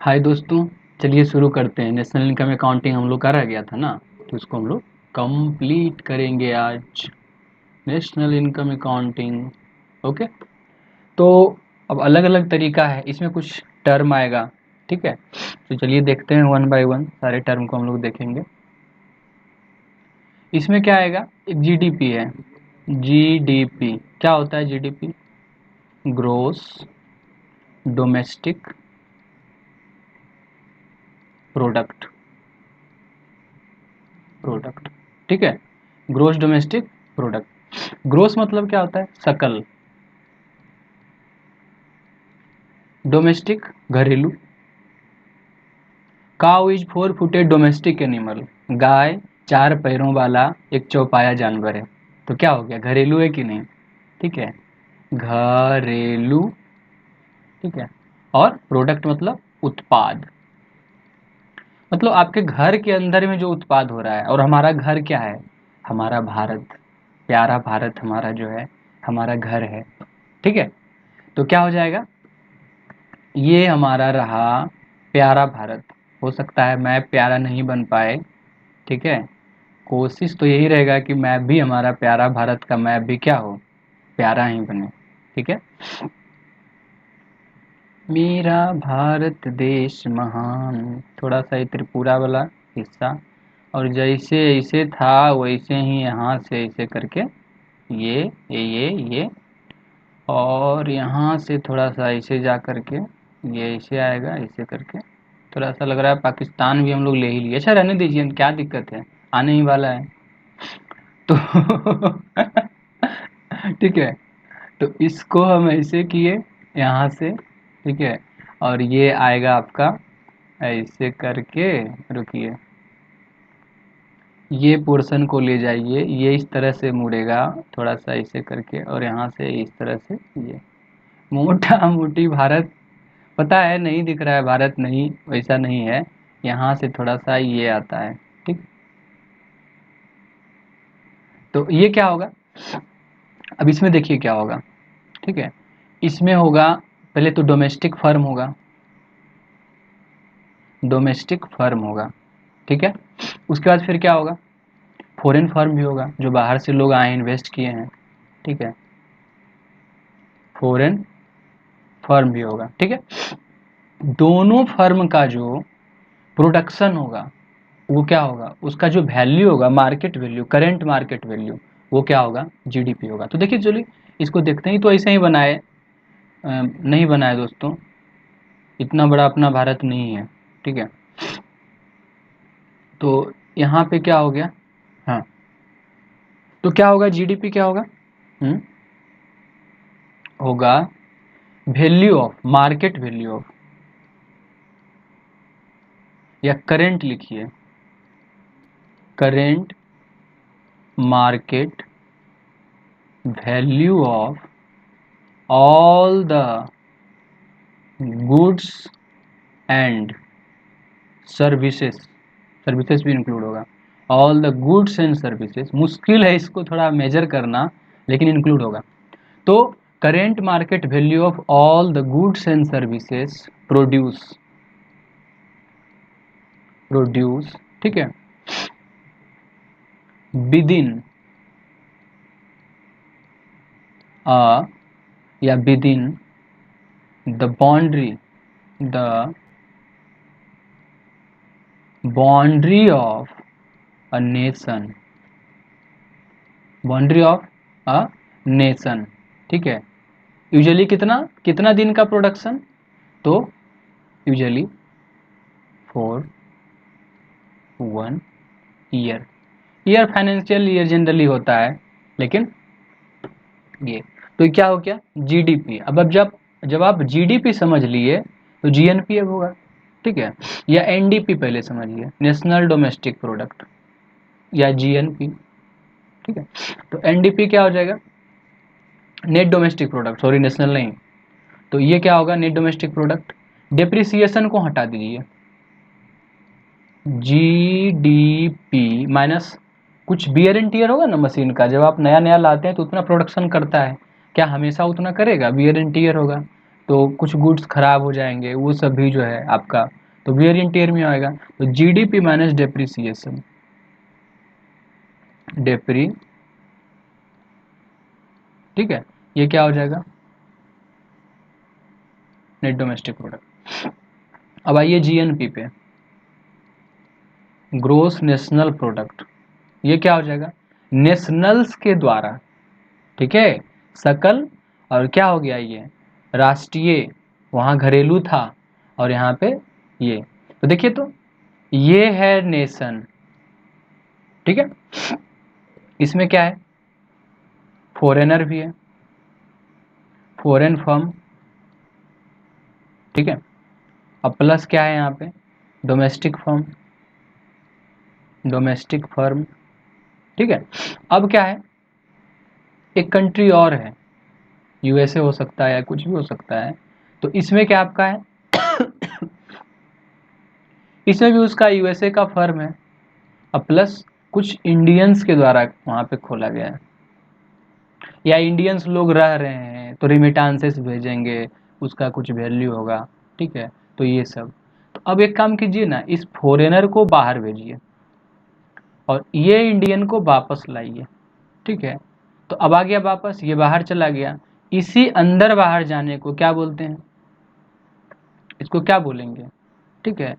हाय दोस्तों, चलिए शुरू करते हैं। नेशनल इनकम अकाउंटिंग हम लोग का रह गया था ना, तो इसको हम लोग कंप्लीट करेंगे आज। National income accounting. ओके। तो अब अलग अलग तरीका है, इसमें कुछ टर्म आएगा। ठीक है, तो चलिए देखते हैं वन बाय वन सारे टर्म को हम लोग देखेंगे। इसमें क्या आएगा, एक जीडीपी है। जीडीपी क्या होता है? GDP gross domestic product. Product, ठीक है। Gross domestic product. ग्रोस मतलब क्या होता है? सकल। डोमेस्टिक घरेलू। Cow is 4 footed domestic animal. गाय 4 पैरों वाला एक चौपाया जानवर है। तो क्या हो गया, घरेलू है कि नहीं? ठीक है, घरेलू। ठीक है। और प्रोडक्ट मतलब उत्पाद, मतलब आपके घर के अंदर में जो उत्पाद हो रहा है। और हमारा घर क्या है? हमारा भारत, प्यारा भारत हमारा जो है, हमारा घर है। ठीक है, तो क्या हो जाएगा, ये हमारा रहा प्यारा भारत। हो सकता है मैं प्यारा नहीं बन पाए, ठीक है। कोशिश तो यही रहेगा कि मैं भी, हमारा प्यारा भारत का मैं भी क्या हो, प्यारा ही बने। ठीक है। मेरा भारत देश महान, थोड़ा सा ये त्रिपुरा वाला हिस्सा। और जैसे ऐसे था वैसे ही यहाँ से ऐसे करके ये और यहाँ से थोड़ा सा ऐसे जा करके ये ऐसे आएगा, ऐसे करके। थोड़ा सा लग रहा है पाकिस्तान भी हम लोग ले ही लिए। अच्छा रहने दीजिए, क्या दिक्कत है, आने ही वाला है तो ठीक है। तो इसको हम ऐसे किए यहाँ से, ठीक है। और ये आएगा आपका ऐसे करके, रुकिए, ये पोर्शन को ले जाइए, ये इस तरह से मुड़ेगा थोड़ा सा ऐसे करके, और यहाँ से इस तरह से ये मोटा मोटी भारत। पता है नहीं दिख रहा है भारत, नहीं वैसा नहीं है। यहाँ से थोड़ा सा ये आता है, ठीक। तो ये क्या होगा, अब इसमें देखिए क्या होगा। ठीक है, इसमें होगा पहले तो डोमेस्टिक फर्म होगा, डोमेस्टिक फर्म होगा। ठीक है, उसके बाद फिर क्या होगा, फॉरेन फर्म भी होगा, जो बाहर से लोग आए इन्वेस्ट किए हैं। ठीक है, फॉरेन फर्म भी होगा। ठीक है, दोनों फर्म का जो प्रोडक्शन होगा वो क्या होगा, उसका जो वैल्यू होगा, market value, current market value, वो क्या होगा, जीडीपी होगा। तो देखिए चलिए इसको देखते हैं। तो ऐसे ही बनाए, नहीं बनाए दोस्तों, इतना बड़ा अपना भारत नहीं है। ठीक है, तो यहाँ पे क्या हो गया, हाँ, तो क्या होगा, जीडीपी क्या होगा, हम्म, होगा value of, market value of, या करेंट लिखिए, current market value of all the goods and services. Services भी इंक्लूड होगा, all the goods and services. मुश्किल है इसको थोड़ा मेजर करना, लेकिन इंक्लूड होगा। तो current market value of all the goods and services produce, ठीक है, विद इन अ, या with in the the boundary of a nation, boundary of a nation. ठीक है, यूजुअली कितना कितना दिन का प्रोडक्शन, तो usually for 1 year. Year financial year generally होता है, लेकिन ये, तो क्या हो गया, जीडीपी। अब जब जब आप जीडीपी समझ लिए तो जीएनपी अब होगा। ठीक है, या एनडीपी पहले समझिए, नेशनल डोमेस्टिक प्रोडक्ट, या जीएनपी। ठीक है, तो एनडीपी क्या हो जाएगा, net domestic product, sorry national नहीं। तो ये क्या होगा, नेट डोमेस्टिक प्रोडक्ट। डेप्रिसिएशन को हटा दीजिए, जीडीपी माइनस कुछ बियर एंड टीयर होगा ना मशीन का, जब आप नया नया लाते हैं तो उतना प्रोडक्शन करता है क्या, हमेशा उतना करेगा, बियर एंड टीयर होगा। तो कुछ गुड्स खराब हो जाएंगे, वो सब भी जो है आपका तो वियर एंड टियर में आएगा। तो जीडीपी माइनस डेप्रिसिएशन, डेप्री, ठीक है, ये क्या हो जाएगा, नेट डोमेस्टिक प्रोडक्ट। अब आइए जीएनपी पे, ग्रोस नेशनल प्रोडक्ट, ये क्या हो जाएगा, नेशनल्स के द्वारा, ठीक है, सकल, और क्या हो गया ये राष्ट्रीय, वहाँ घरेलू था और यहाँ पे ये, तो देखिए तो ये है नेशन, ठीक है, इसमें क्या है, फॉरेनर भी है, फॉरेन फर्म, ठीक है, अब प्लस क्या है यहाँ पे, डोमेस्टिक फर्म, डोमेस्टिक फर्म, ठीक है। अब क्या है, एक कंट्री और है, यूएसए हो सकता है या कुछ भी हो सकता है, तो इसमें क्या आपका है इसमें भी उसका यूएसए का फर्म है, अब प्लस कुछ इंडियंस के द्वारा वहाँ पे खोला गया है, या इंडियंस लोग रह रहे हैं तो रिमिटांसेस भेजेंगे, उसका कुछ वैल्यू होगा, ठीक है, तो ये सब। तो अब एक काम कीजिए ना, इस फॉरेनर को बाहर भेजिए और ये इंडियन को वापस लाइए, ठीक है, तो अब आ गया वापस, ये बाहर चला गया, इसी अंदर बाहर जाने को क्या बोलते हैं, इसको क्या बोलेंगे, ठीक है,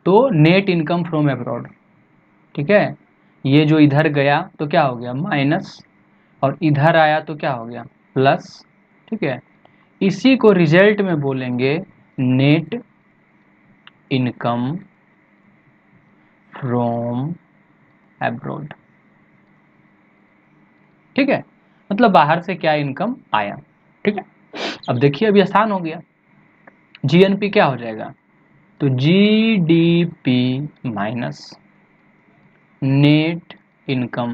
तो नेट इनकम फ्रॉम अब्रॉड, ठीक है, ये जो इधर गया तो क्या हो गया माइनस, और इधर आया तो क्या हो गया प्लस, ठीक है, इसी को रिजल्ट में बोलेंगे नेट इनकम फ्रॉम अब्रॉड, ठीक है, मतलब बाहर से क्या इनकम आया, ठीक है। अब देखिए अभी आसान हो गया, जीएनपी क्या हो जाएगा, तो GDP minus net income,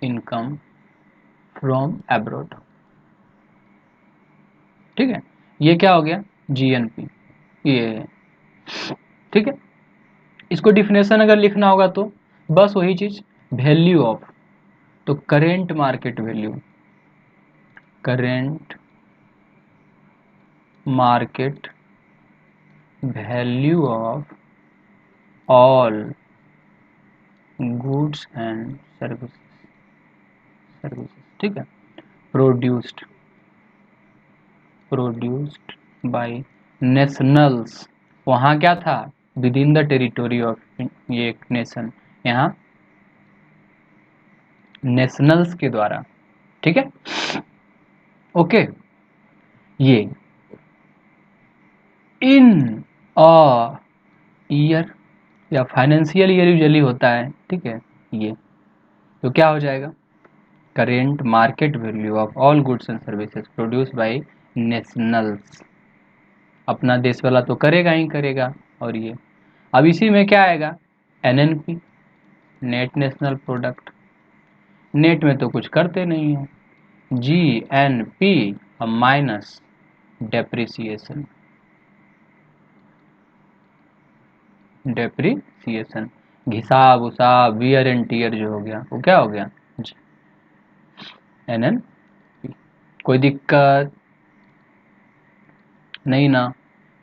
income from abroad, ठीक है, ये क्या हो गया जीएनपी, ये, ठीक है। इसको डिफिनेशन अगर लिखना होगा तो बस वही चीज, वैल्यू ऑफ, तो current market value, current market value of all goods and services, ठीक है, प्रोड्यूस्ड, प्रोड्यूस्ड बाय नेशनल्स, वहाँ क्या था with in the territory of ये एक नेशन, यहाँ नेशनल्स के द्वारा, ठीक है, ओके, ये इन अ ईयर, या फाइनेंशियल ईयर यूजुअली होता है, ठीक है, ये तो क्या हो जाएगा, current market value of all goods and services produce by nationals, अपना देश वाला तो करेगा ही करेगा, और ये अब इसी में क्या आएगा, NNP, net national product, net में तो कुछ करते नहीं है, जीएनपी और माइनस डेप्रिसिएशन, डेप्रिसिएशन, घिसाब उसाब वियर एंड टियर जो हो गया वो क्या हो गया एनएन, कोई दिक्कत नहीं ना,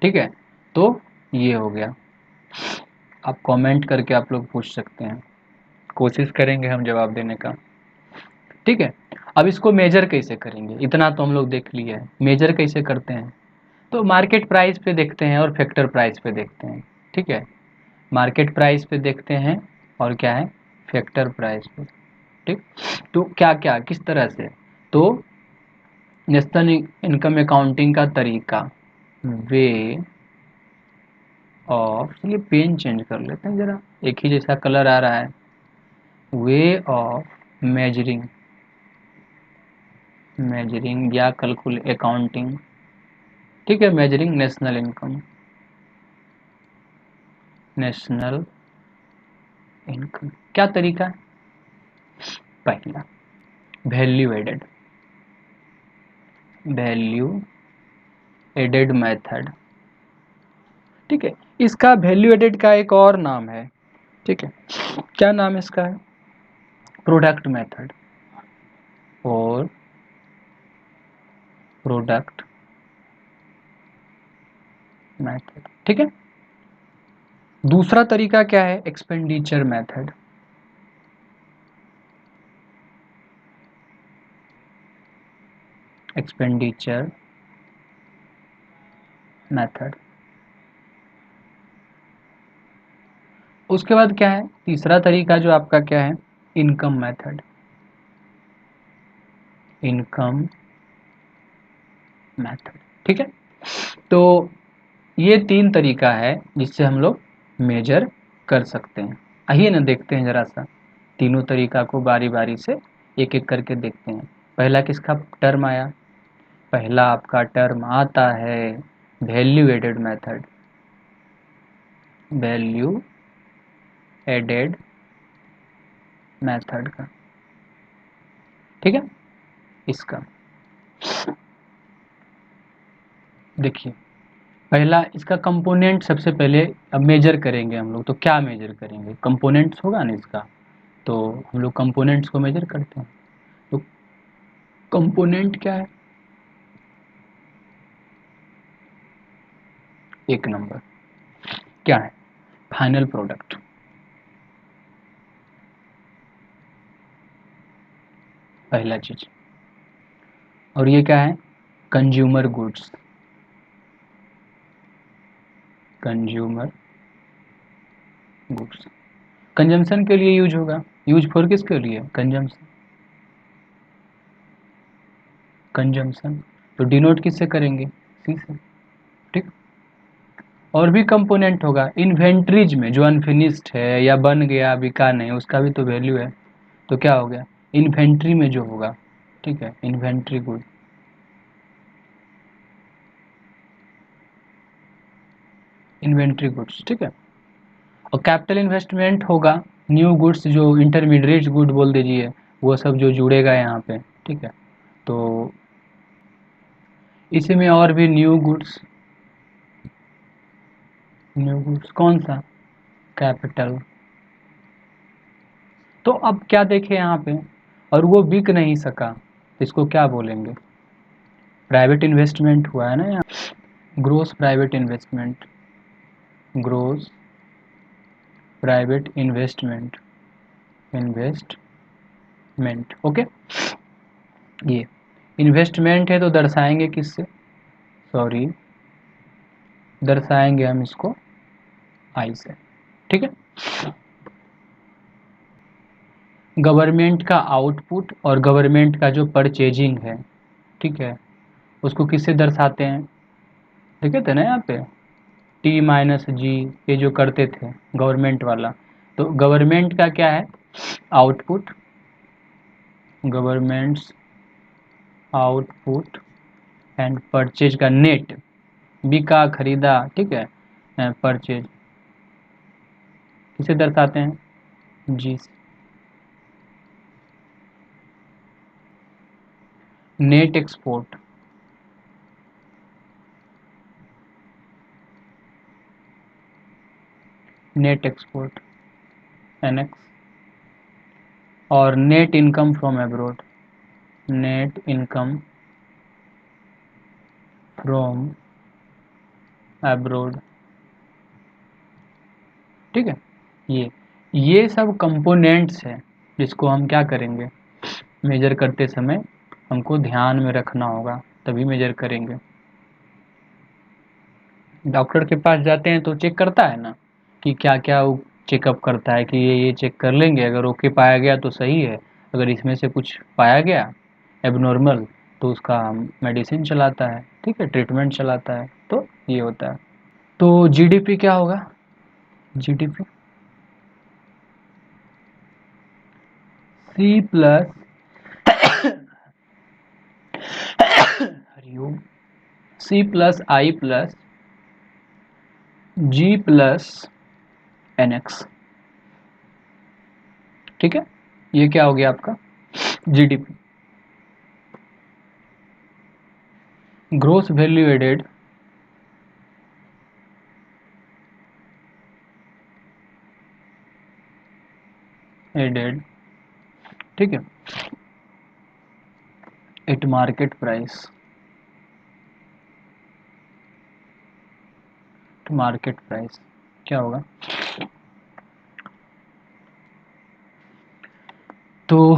ठीक है, तो ये हो गया, आप कमेंट करके आप लोग पूछ सकते हैं, कोशिश करेंगे हम जवाब देने का, ठीक है। अब इसको मेजर कैसे करेंगे, इतना तो हम लोग देख लिया है, मेजर कैसे करते हैं, तो मार्केट प्राइस पे देखते हैं और फैक्टर प्राइस पे देखते हैं, ठीक है, मार्केट प्राइस पे देखते हैं और क्या है फैक्टर प्राइस पे, ठीक, तो क्या क्या किस तरह से, तो नेशनल इनकम अकाउंटिंग का तरीका, वे ऑफ, चलिए पेन चेंज कर लेते हैं जरा, एक ही जैसा कलर आ रहा है, वे ऑफ मेजरिंग, मेजरिंग या कैलकुल अकाउंटिंग, ठीक है, measuring national income, national income क्या तरीका है, पहला value added, value added method, ठीक है, इसका वैल्यू एडेड का एक और नाम है, ठीक है, क्या नाम इसका है, प्रोडक्ट मेथड और प्रोडक्ट मेथड। ठीक है। दूसरा तरीका क्या है? Expenditure method. Expenditure method. उसके बाद क्या है तीसरा तरीका जो आपका क्या है? Income method. Income method. ठीक है। तो ये तीन तरीका है जिससे हम लोग मेजर कर सकते हैं। आइए ना देखते हैं जरा सा तीनों तरीका को बारी बारी से एक एक करके देखते हैं। पहला किसका टर्म आया? पहला आपका टर्म आता है value added method. Value added method का। ठीक है। इसका देखिए पहला इसका कंपोनेंट सबसे पहले अब मेजर करेंगे हम लोग। तो क्या मेजर करेंगे? कंपोनेंट्स होगा ना इसका, तो हम लोग कंपोनेंट्स को मेजर करते हैं। तो कंपोनेंट क्या है? एक नंबर क्या है? Final product. पहला चीज। और ये क्या है? Consumer goods. Consumer goods consumption के लिए यूज होगा। यूज फॉर किसके लिए? कंजम्पशन। कंजम्पशन तो डिनोट किससे करेंगे? सी से। ठीक। और भी कंपोनेंट होगा इन्वेंट्रीज में, जो अनफिनिश्ड है या बन गया बिका नहीं, उसका भी तो वैल्यू है। तो क्या हो गया? इन्वेंट्री में जो होगा। ठीक है। Inventory good. Inventory goods. ठीक है। और कैपिटल इन्वेस्टमेंट होगा न्यू गुड्स, जो इंटरमीडिएट गुड बोल दीजिए, वो सब जो जुड़ेगा यहाँ पे। ठीक है। तो इसी में और भी न्यू गुड्स। न्यू गुड्स कौन सा? कैपिटल। तो अब क्या देखें यहाँ पे? और वो बिक नहीं सका, इसको क्या बोलेंगे? प्राइवेट इन्वेस्टमेंट हुआ है ना यहाँ। Gross private investment. Gross private investment. Investment. Okay. ये इन्वेस्टमेंट है तो दर्शाएंगे किससे? सॉरी, दर्शाएंगे हम इसको आई से। ठीक है। गवर्नमेंट का आउटपुट और गवर्नमेंट का जो परचेजिंग है, ठीक है, उसको किससे दर्शाते हैं? देखे थे ना यहाँ पे टी माइनस जी, ये जो करते थे गवर्नमेंट वाला। तो गवर्नमेंट का क्या है? Output. Governments output and purchase का नेट। बिका, खरीदा, ठीक है, परचेज किसे दर्शाते हैं? जी। Net export. Net export NX. और net income from abroad. Net income from abroad. ठीक है। ये सब कंपोनेंट्स हैं जिसको हम क्या करेंगे? मेजर करते समय हमको ध्यान में रखना होगा, तभी मेजर करेंगे। डॉक्टर के पास जाते हैं तो चेक करता है ना कि क्या क्या वो चेकअप करता है कि ये चेक कर लेंगे, अगर ओके पाया गया तो सही है, अगर इसमें से कुछ पाया गया एबनॉर्मल तो उसका मेडिसिन चलाता है। ठीक है। ट्रीटमेंट चलाता है। तो ये होता है। तो जीडीपी क्या होगा? जीडीपी सी प्लस हरिओम C plus I plus G plus NX. ठीक है। ये क्या हो गया आपका? GDP. Gross value added added. ठीक है। At market price. Market price क्या होगा? तो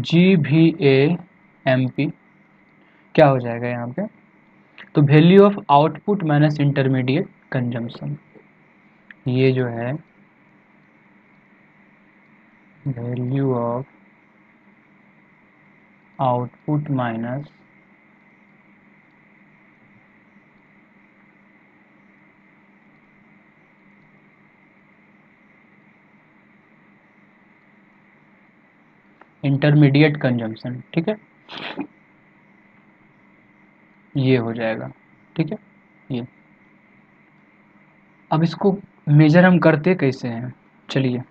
GVA MP क्या हो जाएगा यहाँ पे? तो value of output minus intermediate consumption, ये जो है value of output minus intermediate consumption, ठीक है, ये हो जाएगा, ठीक है। ये अब इसको मेजर हम करते कैसे हैं, चलिए।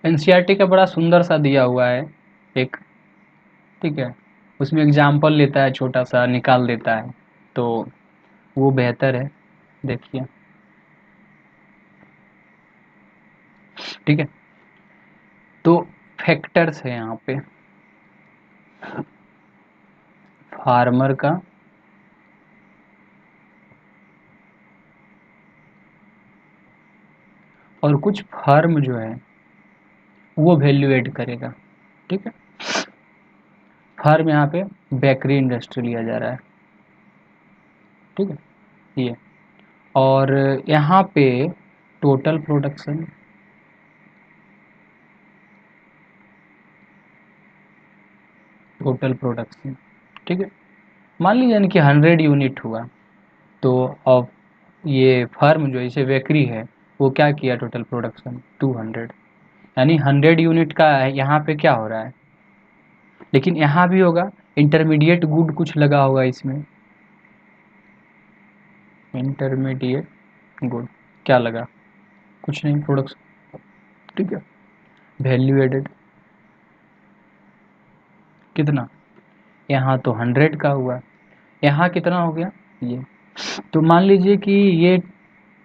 एनसीईआरटी का बड़ा सुंदर सा दिया हुआ है एक, ठीक है, उसमें एग्जाम्पल लेता है, छोटा सा निकाल देता है, तो वो बेहतर है, देखिए, ठीक है। तो फैक्टर्स है यहाँ पे, फार्मर का, और कुछ फर्म जो है वो वैल्यू ऐड करेगा, ठीक है। फर्म यहाँ पे बेकरी इंडस्ट्री लिया जा रहा है, ठीक है, ये। और यहाँ पे टोटल प्रोडक्शन, टोटल प्रोडक्शन, ठीक है, मान लीजिए कि 100 यूनिट हुआ, तो अब ये फर्म जो इसे बेकरी है वो क्या किया, टोटल प्रोडक्शन 200, यानी 100 यूनिट का यहाँ पे क्या हो रहा है, लेकिन यहाँ भी होगा, इंटरमीडिएट गुड कुछ लगा होगा इसमें, इंटरमीडिएट गुड क्या लगा, कुछ नहीं, प्रोडक्शन, ठीक है, वैल्यू एडेड कितना, यहाँ तो 100 का हुआ, यहाँ कितना हो गया ये, तो मान लीजिए कि ये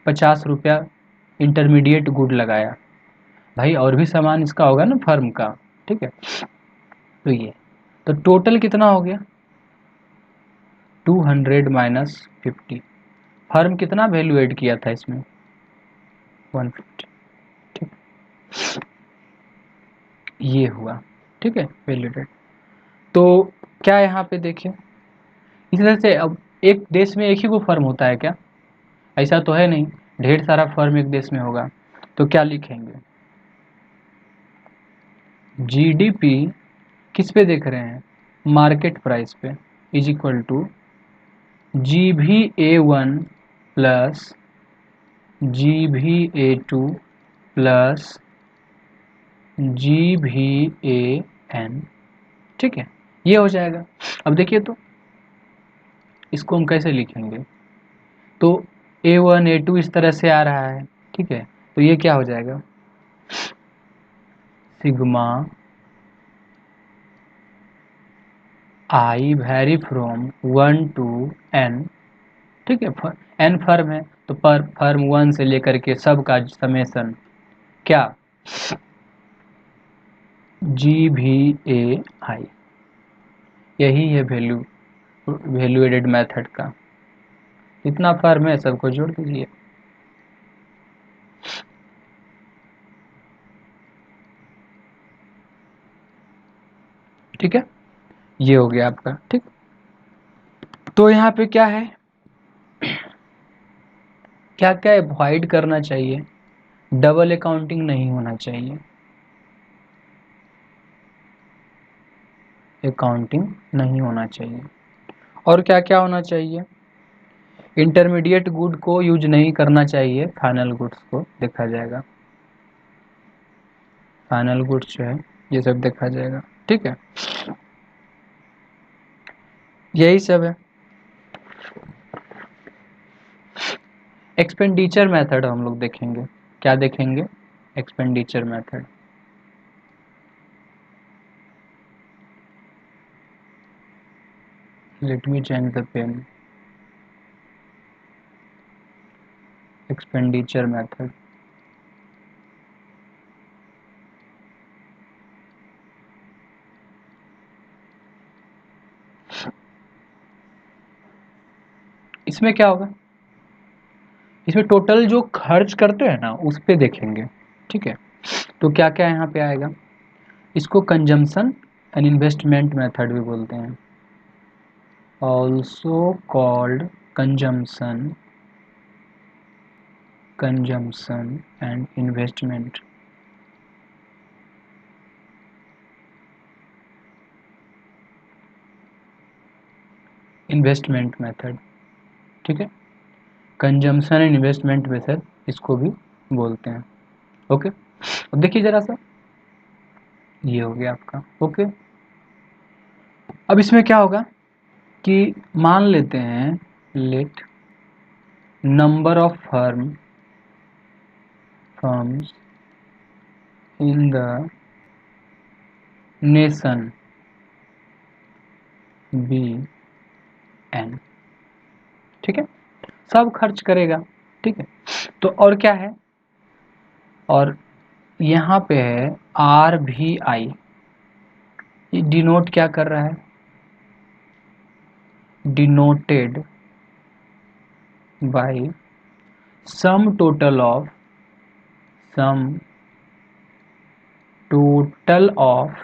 50 रुपया इंटरमीडिएट गुड लगाया, भाई और भी सामान इसका होगा ना फर्म का, ठीक है, तो ये, तो टोटल कितना हो गया, 200 माइनस 50, फर्म कितना वैल्यू ऐड किया था इसमें, 150, ठीक, ये हुआ, ठीक है, वैल्यू ऐड। तो क्या यहाँ पे देखिए, इस तरह से अब एक देश में एक ही वो फर्म होता है क्या, ऐसा तो है नहीं, ढेर सारा फर्म एक देश में होगा, तो क्या लिखेंगे, जीडीपी किस पे देख रहे हैं, मार्केट प्राइस पे, is equal to GVA1 plus GVA2 plus GVAN, ठीक है, ये हो जाएगा। अब देखिए तो इसको हम कैसे लिखेंगे, तो A1 A2 इस तरह से आ रहा है, ठीक है, तो ये क्या हो जाएगा, sigma I vary from 1 to N, ठीक है, N फर्म है, तो पर फर्म 1 से लेकर के सब का समेसन क्या, GVAI, यही है वैल्यू एडेड मेथड का, इतना फर्म है सबको जोड़ दीजिए, ठीक है, ये हो गया आपका, ठीक। तो यहाँ पे क्या है, क्या क्या अवॉइड करना चाहिए, डबल अकाउंटिंग नहीं होना चाहिए, अकाउंटिंग नहीं होना चाहिए, और क्या क्या होना चाहिए, इंटरमीडिएट गुड को यूज नहीं करना चाहिए, फाइनल गुड्स को देखा जाएगा, फाइनल गुड्स जो है ये सब देखा जाएगा, ठीक है, यही सब है। एक्सपेंडिचर मेथड हम लोग देखेंगे, क्या देखेंगे, expenditure method, let me change the pen, expenditure method, इसमें क्या होगा, इसमें टोटल जो खर्च करते हैं ना उस पे देखेंगे, ठीक है। तो क्या क्या यहाँ पे आएगा, इसको कंजम्पशन एंड इन्वेस्टमेंट मेथड भी बोलते हैं, also called consumption and investment. Investment method, ठीक है, कंजम्पशन एंड इन्वेस्टमेंट मेथड इसको भी बोलते हैं। ओके, अब देखिए जरा सा, ये हो गया आपका। ओके, अब इसमें क्या होगा कि मान लेते हैं, let number of firms in the nation be N, ठीक है, सब खर्च करेगा, ठीक है। तो और क्या है, और यहाँ पे है आर भी आई, ये डिनोट क्या कर रहा है, denoted by sum total of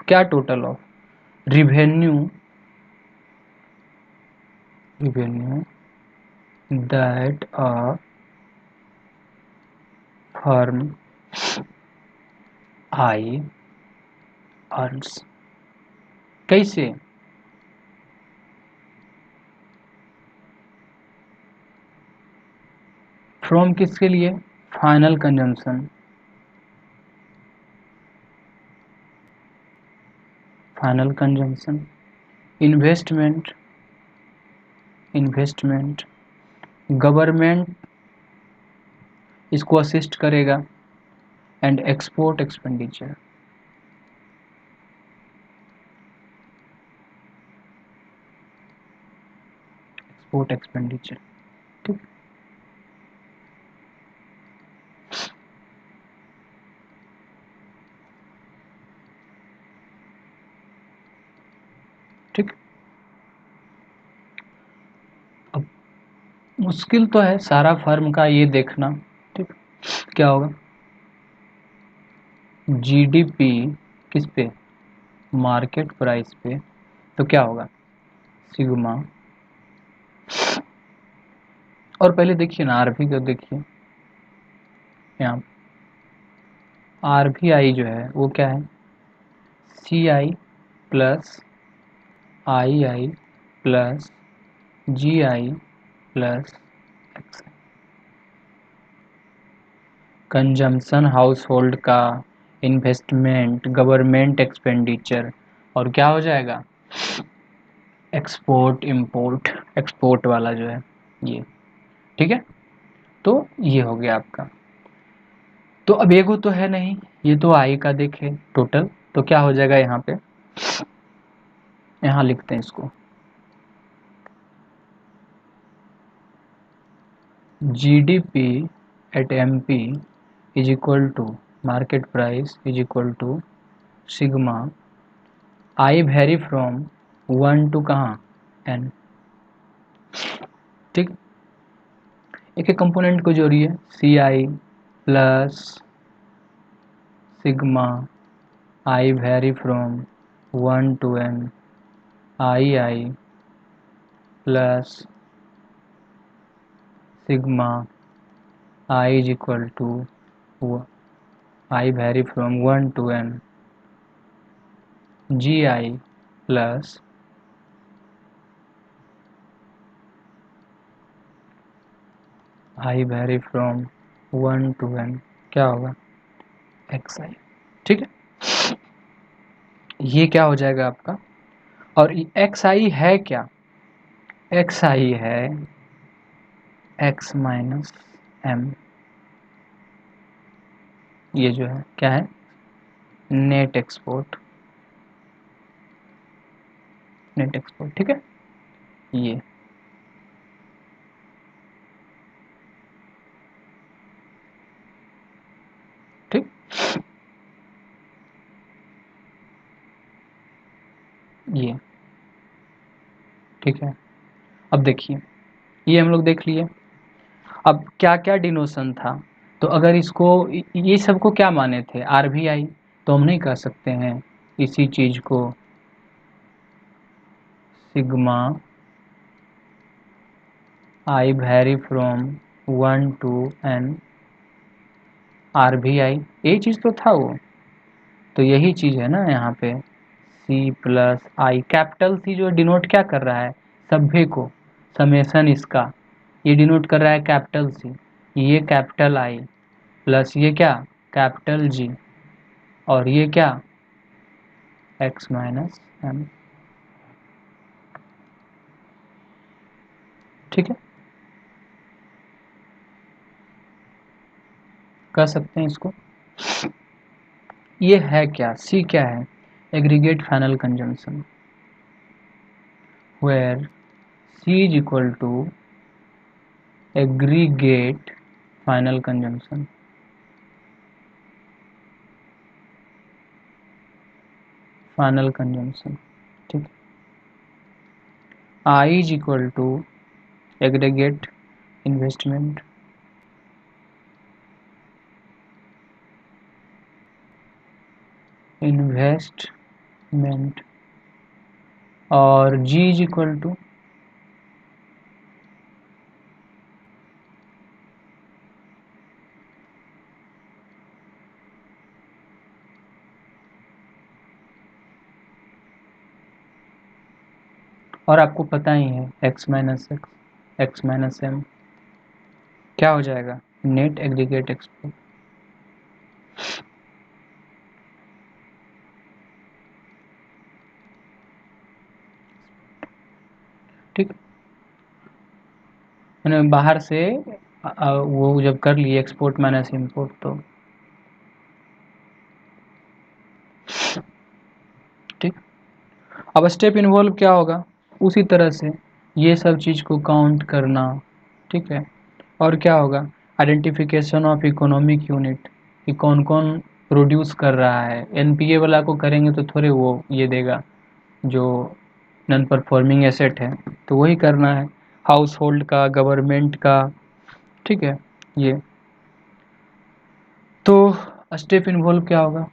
क्या total of revenue that a firm I earns. कैसे, फ्रॉम किसके लिए, फाइनल कंजम्पशन, इन्वेस्टमेंट गवर्नमेंट इसको असिस्ट करेगा, एंड एक्सपोर्ट एक्सपेंडिचर, ठीक, ठीक। अब मुश्किल तो है सारा फर्म का ये देखना, ठीक, क्या होगा, जीडीपी किस पे, मार्केट प्राइस पे, तो क्या होगा, सिग्मा, और पहले देखिए ना आरबी को देखिए, यहाँ आरबीआई जो है वो क्या है, C I plus I plus G I plus X, consumption household का, इन्वेस्टमेंट गवर्नमेंट एक्सपेंडिचर, और क्या हो जाएगा, एक्सपोर्ट वाला जो है ये, ठीक है। तो ये हो गया आपका। तो अब एगो तो है नहीं, ये तो आई का देखे टोटल, तो क्या हो जाएगा यहाँ पे, यहाँ लिखते हैं इसको, GDP at MP is equal to market price is equal to sigma I vary from 1 to कहाँ, एन, ठीक। एक एक कंपोनेंट को जोड़िए, C I plus sigma I vary from 1 to n I plus sigma I is equal to I vary from 1 to n G I plus I vary from 1 to n, क्या होगा, x आई, ठीक है। ये क्या हो जाएगा आपका, और एक्स आई है क्या, एक्स आई है एक्स माइनस एम, ये जो है क्या है, नेट एक्सपोर्ट, ठीक है, ये, ठीक, ये, ठीक है। अब देखिए ये हम लोग देख लिए। अब क्या क्या डिनोशन था, तो अगर इसको ये सबको क्या माने थे, आरबीआई, तो हम नहीं कह सकते हैं इसी चीज को sigma I vary from 1 to n RBI, यही चीज तो था वो। तो यही चीज है ना यहाँ पे, सी प्लस आई, कैपिटल सी जो डिनोट क्या कर रहा है, सभ्य को, समेसन इसका, ये डिनोट कर रहा है कैपिटल सी, ये कैपिटल आई प्लस ये क्या, कैपिटल जी, और ये क्या, एक्स माइनस एम। ठीक है, कर सकते हैं इसको। ये है क्या, सी क्या है, aggregate final consumption, where C is equal to aggregate final consumption, final consumption. ठीक, I is equal to aggregate investment, investment, और जी इज इक्वल टू, और आपको पता ही है X minus X, X minus M, क्या हो जाएगा, नेट एग्रीगेट एक्सपोर्ट। ठीक, मैंने बाहर से वो जब कर लिए एक्सपोर्ट माइनस इंपोर्ट, तो ठीक। अब स्टेप इन्वॉल्व क्या होगा, उसी तरह से ये सब चीज़ को काउंट करना। ठीक है, और क्या होगा, आइडेंटिफिकेशन ऑफ इकोनॉमिक यूनिट, कि कौन कौन प्रोड्यूस कर रहा है, एनपीए वाला को करेंगे तो थोड़े वो ये देगा जो नॉन परफॉर्मिंग एसेट है, तो वही करना है, हाउस होल्ड का, गवर्नमेंट का। ठीक है, ये तो स्टेप इन्वॉल्व क्या होगा,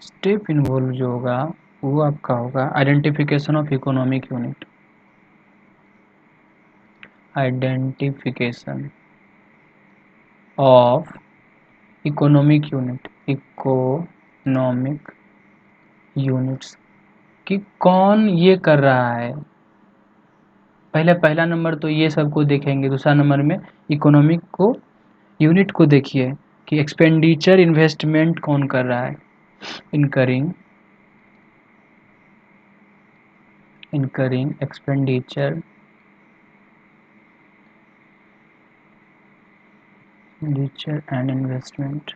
स्टेप इन्वॉल्व जो होगा वो आपका होगा identification of economic unit, identification of economic unit, economic units, कि कौन ये कर रहा है। पहले पहला नंबर तो ये सबको देखेंगे, दूसरा नंबर में इकोनॉमिक को, यूनिट को देखिए कि एक्सपेंडिचर इन्वेस्टमेंट कौन कर रहा है, incurring, incurring expenditure, expenditure and investment.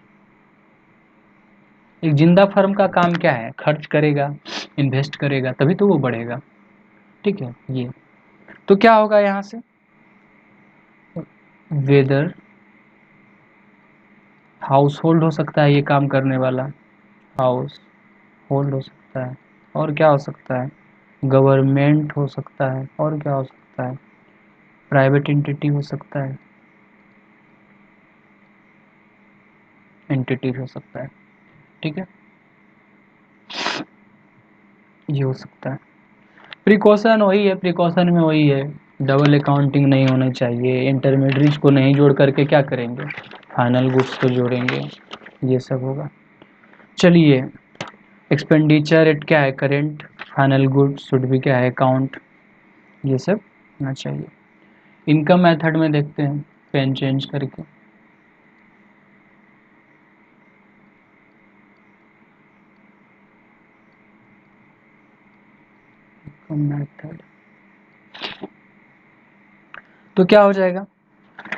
एक जिंदा फर्म का काम क्या है, खर्च करेगा, इन्वेस्ट करेगा, तभी तो वो बढ़ेगा। ठीक है, ये तो क्या होगा यहाँ से, वेदर हाउस होल्ड हो सकता है ये काम करने वाला, हाउस होल्ड हो सकता है, और क्या हो सकता है, गवर्नमेंट हो सकता है, और क्या हो सकता है, प्राइवेट एंटिटी हो सकता है, एंटिटी हो सकता है। ठीक है, ये हो सकता है। प्रिकॉशन वही है, प्रिकॉशन में वही है, डबल अकाउंटिंग नहीं होना चाहिए, इंटरमीडिएट्स को नहीं जोड़ करके क्या करेंगे, फाइनल गुड्स को जोड़ेंगे, ये सब होगा। चलिए, एक्सपेंडिचर एट क्या है, करेंट, फाइनल गुड्स शुड भी क्या है, अकाउंट, ये सब होना चाहिए। इनकम मेथड में देखते हैं, पेन चेंज करके, इनकम मेथड, तो क्या हो जाएगा,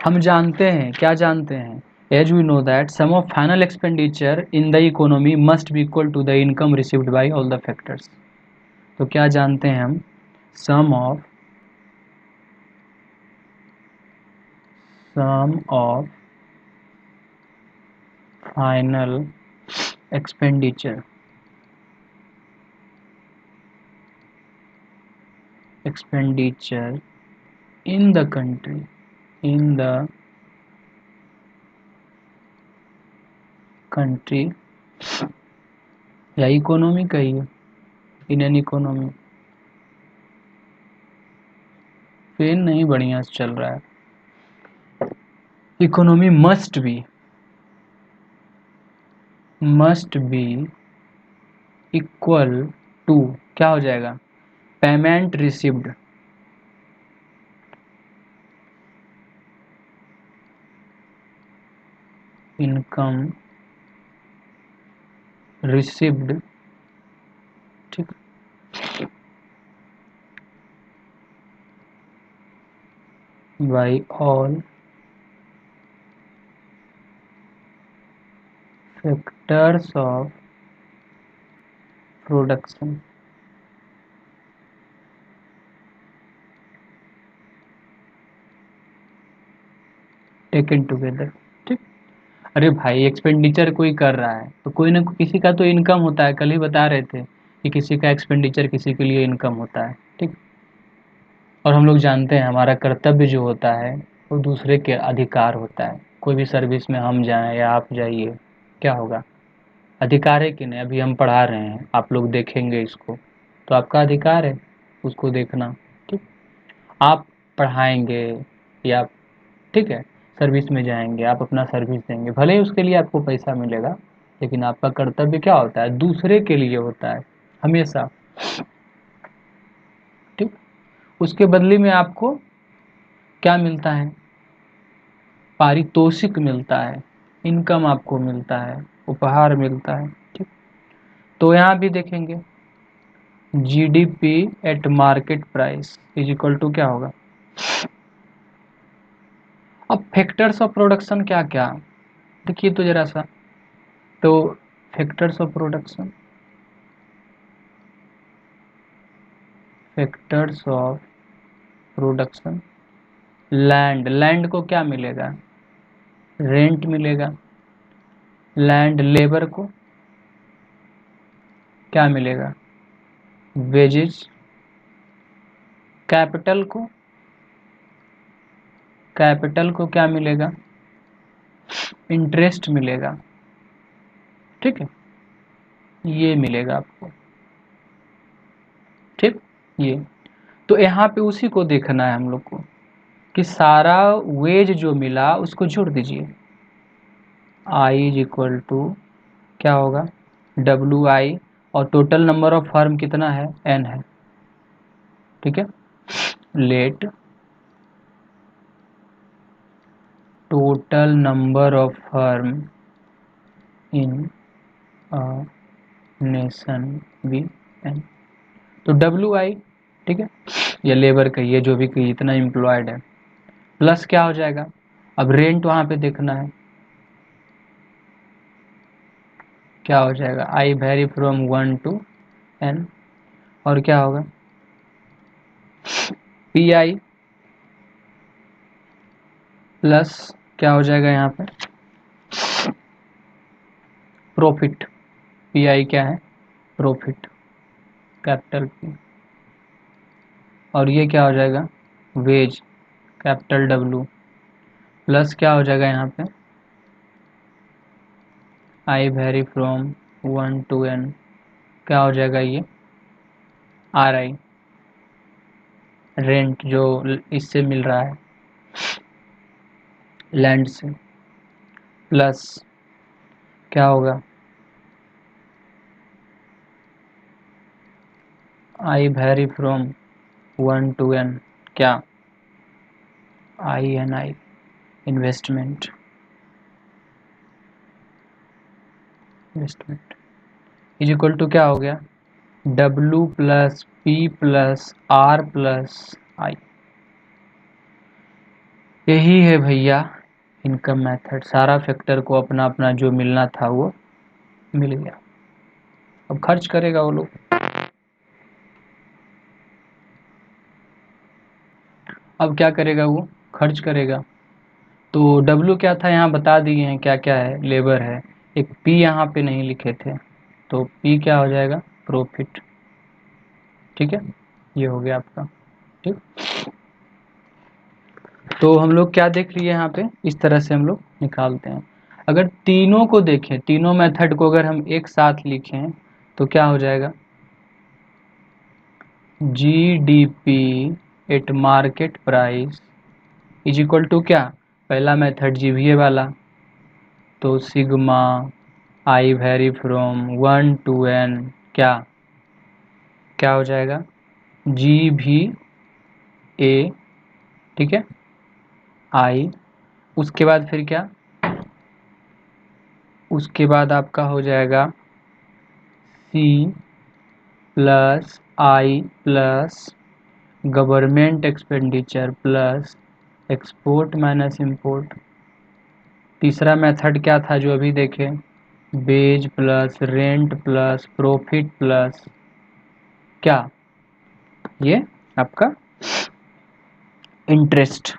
हम जानते हैं, क्या जानते हैं, as we know that sum of final expenditure in the economy must be equal to the income received by all the factors. तो क्या जानते हैं हम, sum of, sum of final expenditure expenditure in the country, in the country या economy कहिए, in an economy. Pen नहीं बढ़िया से चल रहा है। Economy must be equal to क्या हो जाएगा, पेमेंट रिसीव्ड, इनकम रिसीव्ड, ठीक, by all factors of production, taken together, ठीक। अरे भाई एक्सपेंडिचर कोई कर रहा है तो कोई ना किसी का तो इनकम होता है, कल ही बता रहे थे कि किसी का एक्सपेंडिचर किसी के लिए इनकम होता है, ठीक। और हम लोग जानते हैं हमारा कर्तव्य जो होता है वो दूसरे के अधिकार होता है। कोई भी सर्विस में हम जाएं या आप जाइए, क्या होगा, अधिकार है कि नहीं। अभी हम पढ़ा रहे हैं, आप लोग देखेंगे इसको, तो आपका अधिकार है उसको देखना, ठीक। आप पढ़ाएंगे या, ठीक है, सर्विस में जाएंगे, आप अपना सर्विस देंगे, भले ही उसके लिए आपको पैसा मिलेगा, लेकिन आपका कर्तव्य क्या होता है, दूसरे के लिए होता है हमेशा, ठीक। उसके बदले में आपको क्या मिलता है, पारितोषिक मिलता है, इनकम आपको मिलता है, उपहार मिलता है, ठीक। तो यहाँ भी देखेंगे GDP at market price is equal to क्या होगा। अब फैक्टर्स ऑफ प्रोडक्शन क्या क्या, देखिए तो जरा सा, तो factors of production, factors of production, land को क्या मिलेगा, रेंट मिलेगा, लैंड लेबर को क्या मिलेगा, वेजेस, कैपिटल को, कैपिटल को क्या मिलेगा, इंटरेस्ट मिलेगा, ठीक है, ये मिलेगा आपको, ठीक। ये तो यहाँ पे उसी को देखना है हम लोग को कि सारा वेज जो मिला उसको जोड़ दीजिए, आई इज इक्वल टू क्या होगा, डब्ल्यू आई, और टोटल नंबर ऑफ फर्म कितना है, एन है, ठीक है। Let total number of firm in a nation be N, तो डब्ल्यू आई, ठीक है, या लेबर कहिए, जो भी कहिए, इतना एम्प्लॉयड है, प्लस क्या हो जाएगा, अब रेंट वहां पे देखना है, क्या हो जाएगा, आई वेरी फ्रॉम 1 to n, और क्या होगा, पी आई प्लस क्या हो जाएगा यहाँ पे, प्रॉफिट, पी आई क्या है, प्रॉफिट, कैपिटल पी, और ये क्या हो जाएगा, वेज, कैपिटल डब्ल्यू, प्लस क्या हो जाएगा यहाँ पे, आई वेरी फ्रॉम 1 to n, क्या हो जाएगा ये, आर आई, रेंट जो इससे मिल रहा है, लैंड से, प्लस क्या होगा, I vary from 1 to n, क्या, I N I, investment, investment is equal to क्या हो गया, W plus P plus R plus I. यही है भैया इनकम मेथड, सारा फैक्टर को अपना अपना जो मिलना था वो मिल गया। अब खर्च करेगा वो लोग, अब क्या करेगा वो, खर्च करेगा। तो डब्ल्यू क्या था यहाँ बता दिए हैं, क्या क्या है, लेबर है, एक पी यहाँ पे नहीं लिखे थे, तो पी क्या हो जाएगा, प्रॉफिट, ठीक है, ये हो गया आपका। ठीक। तो हम लोग क्या देख लिए यहाँ पे, इस तरह से हम लोग निकालते हैं। अगर तीनों को देखें, तीनों मेथड को अगर हम एक साथ लिखें तो क्या हो जाएगा, GDP at market price is equal to क्या, पहला मेथड GVA वाला, तो sigma I vary from 1 to n, क्या क्या हो जाएगा, GVA, ठीक है, आई, उसके बाद फिर क्या, उसके बाद आपका हो जाएगा C plus I plus government expenditure plus export minus import. तीसरा मेथड क्या था जो अभी देखे, wage plus rent plus profit plus क्या, ये आपका इंटरेस्ट,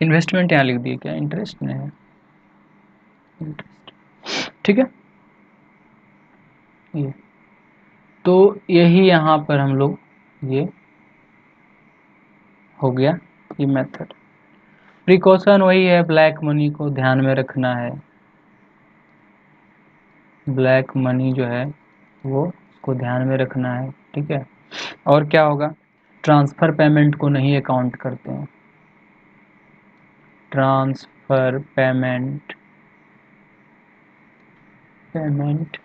इन्वेस्टमेंट यहाँ लिख दिए, क्या इंटरेस्ट नहीं है, इंटरेस्ट, ठीक है। ये तो यही यहाँ पर हम लोग, ये हो गया ये मेथड। प्रिकॉशन वही है, ब्लैक मनी को ध्यान में रखना है, ब्लैक मनी जो है वो उसको ध्यान में रखना है, ठीक है। और क्या होगा, ट्रांसफ़र पेमेंट को नहीं अकाउंट करते हैं, transfer payment, payment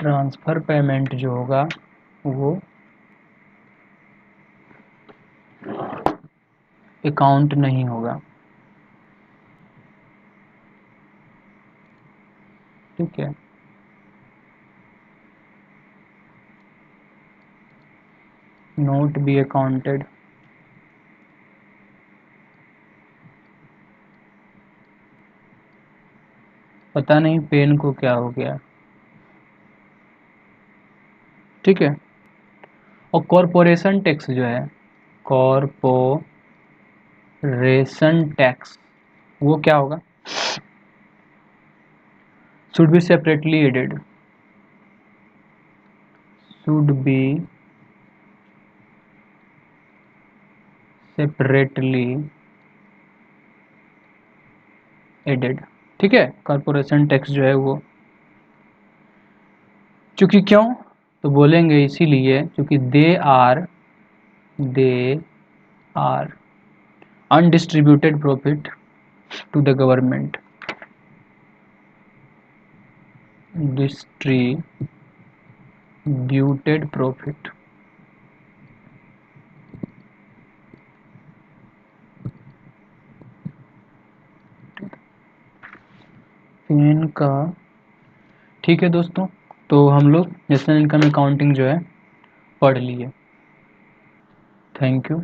transfer payment जो होगा वो अकाउंट नहीं होगा, ठीक है। नोट बी अकाउंटेड, पता नहीं पेन को क्या हो गया, ठीक है। और कॉरपोरेशन टैक्स जो है, कॉरपोरेशन टैक्स, वो क्या होगा, should be separately added, should be separately added, ठीक है। कॉरपोरेशन टैक्स जो है वो, चूंकि क्यों, तो बोलेंगे इसीलिए क्योंकि they are undistributed profit to the government, distributed profit, pen का, ठीक है दोस्तों। तो हम लोग नेशनल इनकम अकाउंटिंग जो है पढ़ लिए, थैंक यू।